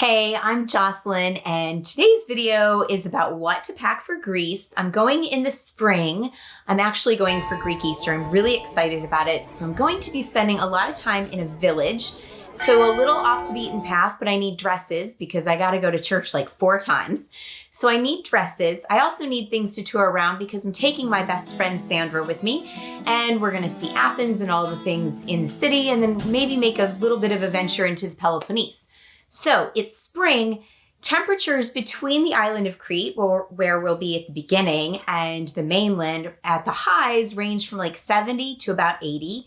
Hey, I'm Jocelyn, and today's video is about what to pack for Greece. I'm going in the spring. I'm actually going for Greek Easter. I'm really excited about it. So I'm going to be spending a lot of time in a village. So a little off the beaten path, but I need dresses because I got to go to church like 4 times. So I need dresses. I also need things to tour around because I'm taking my best friend Sandra with me, and we're going to see Athens and all the things in the city, and then maybe make a little bit of a venture into the Peloponnese. So it's spring, temperatures between the island of Crete, where we'll be at the beginning, and the mainland at the highs range from like 70 to about 80.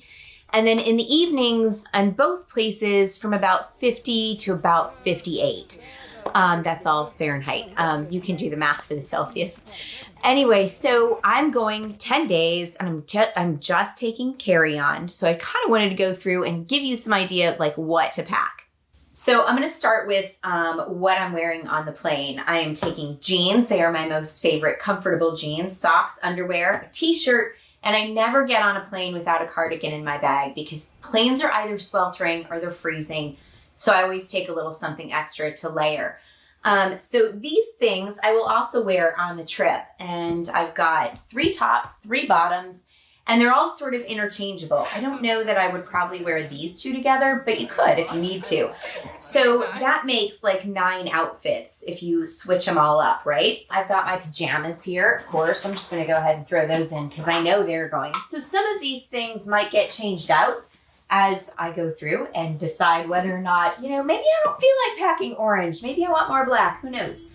And then in the evenings on both places from about 50 to about 58. That's all Fahrenheit. You can do the math for the Celsius. Anyway, so I'm going 10 days and I'm just taking carry-on. So I kind of wanted to go through and give you some idea of like what to pack. So I'm going to start with what I'm wearing on the plane. I am taking jeans. They are my most favorite comfortable jeans, socks, underwear, a t-shirt, and I never get on a plane without a cardigan in my bag because planes are either sweltering or they're freezing. So I always take a little something extra to layer. So these things I will also wear on the trip. And I've got 3 tops, 3 bottoms, and they're all sort of interchangeable. I don't know that I would probably wear these 2 together, but you could if you need to. So that makes like 9 outfits if you switch them all up, right? I've got my pajamas here, of course. I'm just gonna go ahead and throw those in because I know they're going. So some of these things might get changed out as I go through and decide whether or not, maybe I don't feel like packing orange. Maybe I want more black, who knows?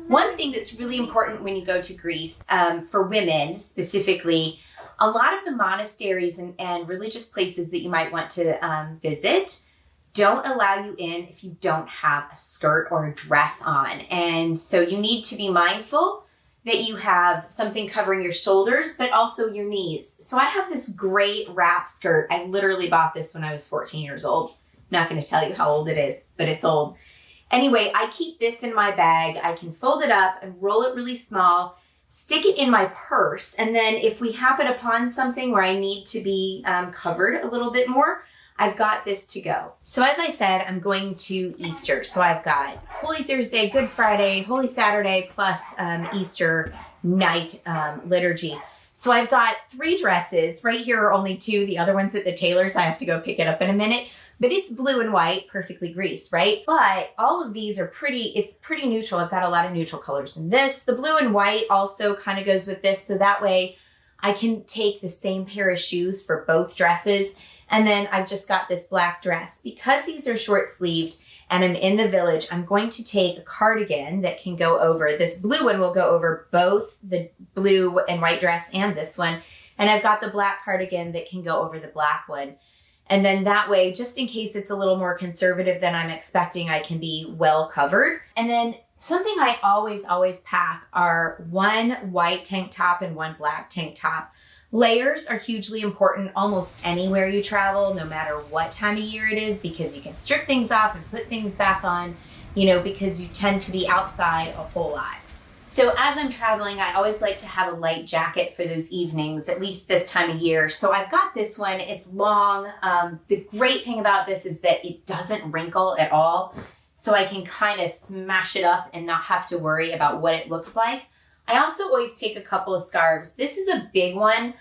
One thing that's really important when you go to Greece, for women specifically, a lot of the monasteries and religious places that you might want to visit don't allow you in if you don't have a skirt or a dress on. And so you need to be mindful that you have something covering your shoulders, but also your knees. So I have this great wrap skirt. I literally bought this when I was 14 years old. Not going to tell you how old it is, but it's old. Anyway, I keep this in my bag. I can fold it up and roll it really small, stick it in my purse, and then if we happen upon something where I need to be covered a little bit more, I've got this to go. So as I said, I'm going to Easter. So I've got Holy Thursday, Good Friday, Holy Saturday, plus Easter night liturgy. So I've got 3 dresses. Right here are only 2. The other one's at the tailor's. I have to go pick it up in a minute. But it's blue and white, perfectly Greece, right? But all of these are it's pretty neutral. I've got a lot of neutral colors in this. The blue and white also kind of goes with this. So that way I can take the same pair of shoes for both dresses. And then I've just got this black dress. Because these are short sleeved and I'm in the village, I'm going to take a cardigan that can go over. This blue one will go over both the blue and white dress and this one. And I've got the black cardigan that can go over the black one. And then that way, just in case it's a little more conservative than I'm expecting, I can be well covered. And then something I always pack are 1 white tank top and 1 black tank top. Layers are hugely important almost anywhere you travel, no matter what time of year it is, because you can strip things off and put things back on, because you tend to be outside a whole lot. So as I'm traveling, I always like to have a light jacket for those evenings, at least this time of year. So I've got this one, it's long. The great thing about this is that it doesn't wrinkle at all. So I can kind of smash it up and not have to worry about what it looks like. I also always take a couple of scarves. This is a big one,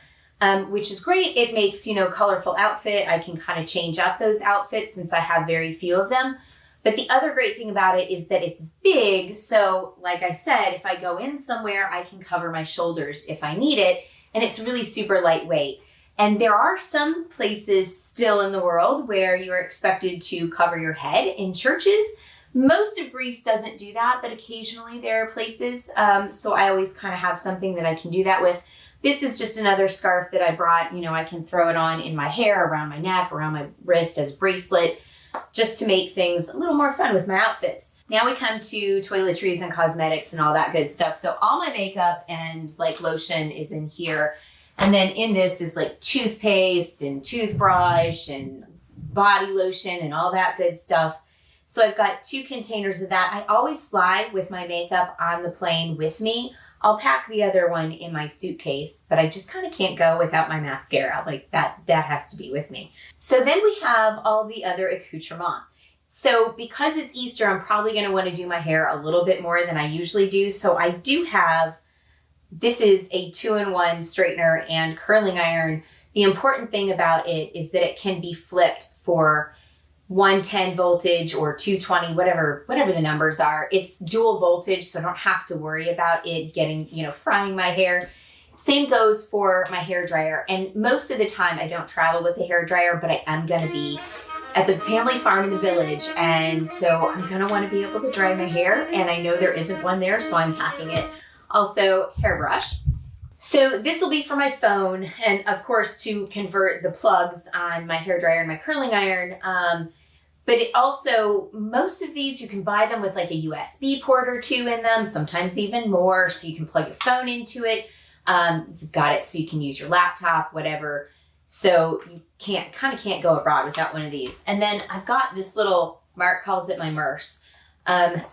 which is great. It makes, colorful outfit. I can kind of change up those outfits since I have very few of them. But the other great thing about it is that it's big. So like I said, if I go in somewhere, I can cover my shoulders if I need it. And it's really super lightweight. And there are some places still in the world where you are expected to cover your head in churches. Most of Greece doesn't do that, but occasionally there are places. So I always kind of have something that I can do that with. This is just another scarf that I brought. I can throw it on in my hair, around my neck, around my wrist as a bracelet, just to make things a little more fun with my outfits. Now we come to toiletries and cosmetics and all that good stuff. So all my makeup and like lotion is in here. And then in this is like toothpaste and toothbrush and body lotion and all that good stuff. So I've got 2 containers of that. I always fly with my makeup on the plane with me. I'll pack the other one in my suitcase, but I just kind of can't go without my mascara. Like that has to be with me. So then we have all the other accoutrements. So because it's Easter, I'm probably going to want to do my hair a little bit more than I usually do. So I do have, this is a 2-in-1 straightener and curling iron. The important thing about it is that it can be flipped for 110 voltage or 220, whatever the numbers are. It's dual voltage, so I don't have to worry about it getting, frying my hair. Same goes for my hair dryer. And most of the time I don't travel with a hair dryer, but I am going to be at the family farm in the village. And so I'm going to want to be able to dry my hair. And I know there isn't one there, so I'm packing it. Also, hairbrush. So this will be for my phone. And of course, to convert the plugs on my hair dryer and my curling iron. But it also, most of these, you can buy them with like a USB port or two in them, sometimes even more. So you can plug your phone into it. You've got it so you can use your laptop, whatever. So you can't go abroad without one of these. And then I've got this little, Mark calls it my merce,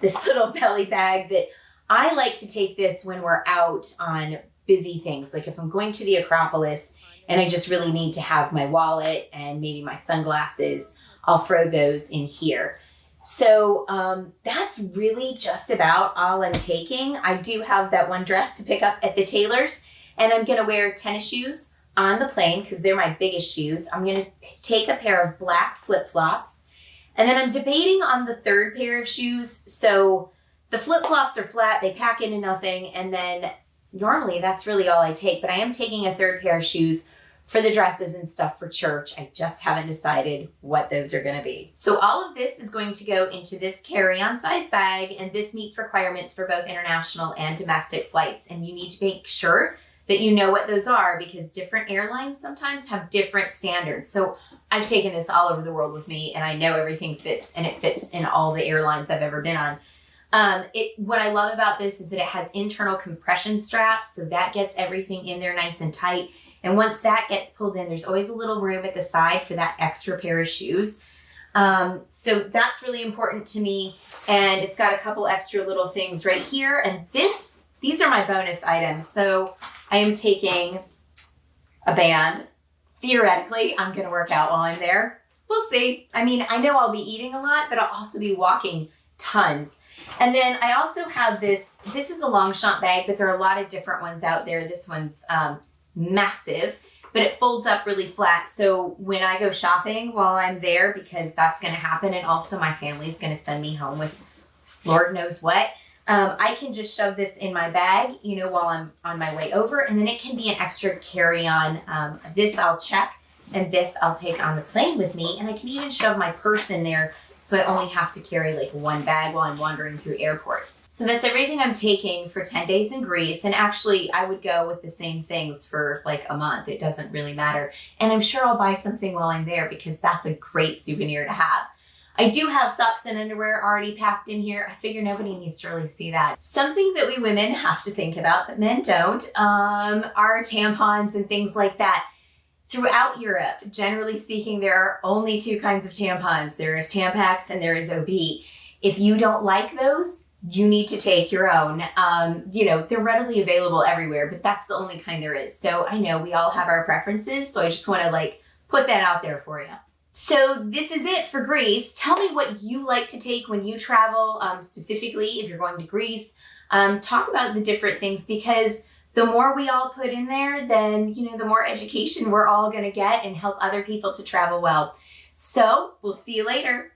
this little belly bag that I like to take this when we're out on busy things. Like if I'm going to the Acropolis and I just really need to have my wallet and maybe my sunglasses, I'll throw those in here. So that's really just about all I'm taking. I do have that one dress to pick up at the tailor's, and I'm going to wear tennis shoes on the plane because they're my biggest shoes. I'm going to take a pair of black flip-flops, and then I'm debating on the third pair of shoes. So the flip-flops are flat, they pack into nothing, and then normally that's really all I take, but I am taking a third pair of shoes for the dresses and stuff for church. I just haven't decided what those are going to be. So all of this is going to go into this carry-on size bag, and this meets requirements for both international and domestic flights. And you need to make sure that you know what those are because different airlines sometimes have different standards. So I've taken this all over the world with me, and I know everything fits, and it fits in all the airlines I've ever been on. What I love about this is that it has internal compression straps, so that gets everything in there nice and tight. And once that gets pulled in, there's always a little room at the side for that extra pair of shoes. So that's really important to me. And it's got a couple extra little things right here. And these are my bonus items. So I am taking a band. Theoretically, I'm going to work out while I'm there. We'll see. I mean, I know I'll be eating a lot, but I'll also be walking tons. And then I also have this is a Longchamp bag, but there are a lot of different ones out there. This one's massive, but it folds up really flat. So when I go shopping while I'm there, because that's going to happen, and also my family's going to send me home with Lord knows what, I can just shove this in my bag, while I'm on my way over, and then it can be an extra carry-on. This I'll check, and this I'll take on the plane with me, and I can even shove my purse in there. So I only have to carry like one bag while I'm wandering through airports. So that's everything I'm taking for 10 days in Greece. And actually, I would go with the same things for like a month. It doesn't really matter. And I'm sure I'll buy something while I'm there because that's a great souvenir to have. I do have socks and underwear already packed in here. I figure nobody needs to really see that. Something that we women have to think about that men don't are tampons and things like that. Throughout Europe, generally speaking, there are only two kinds of tampons. There is Tampax and there is OB. If you don't like those, you need to take your own. They're readily available everywhere, but that's the only kind there is. So I know we all have our preferences, so I just want to put that out there for you. So this is it for Greece. Tell me what you like to take when you travel, specifically if you're going to Greece. Talk about the different things because the more we all put in there, then, the more education we're all going to get and help other people to travel well. So we'll see you later.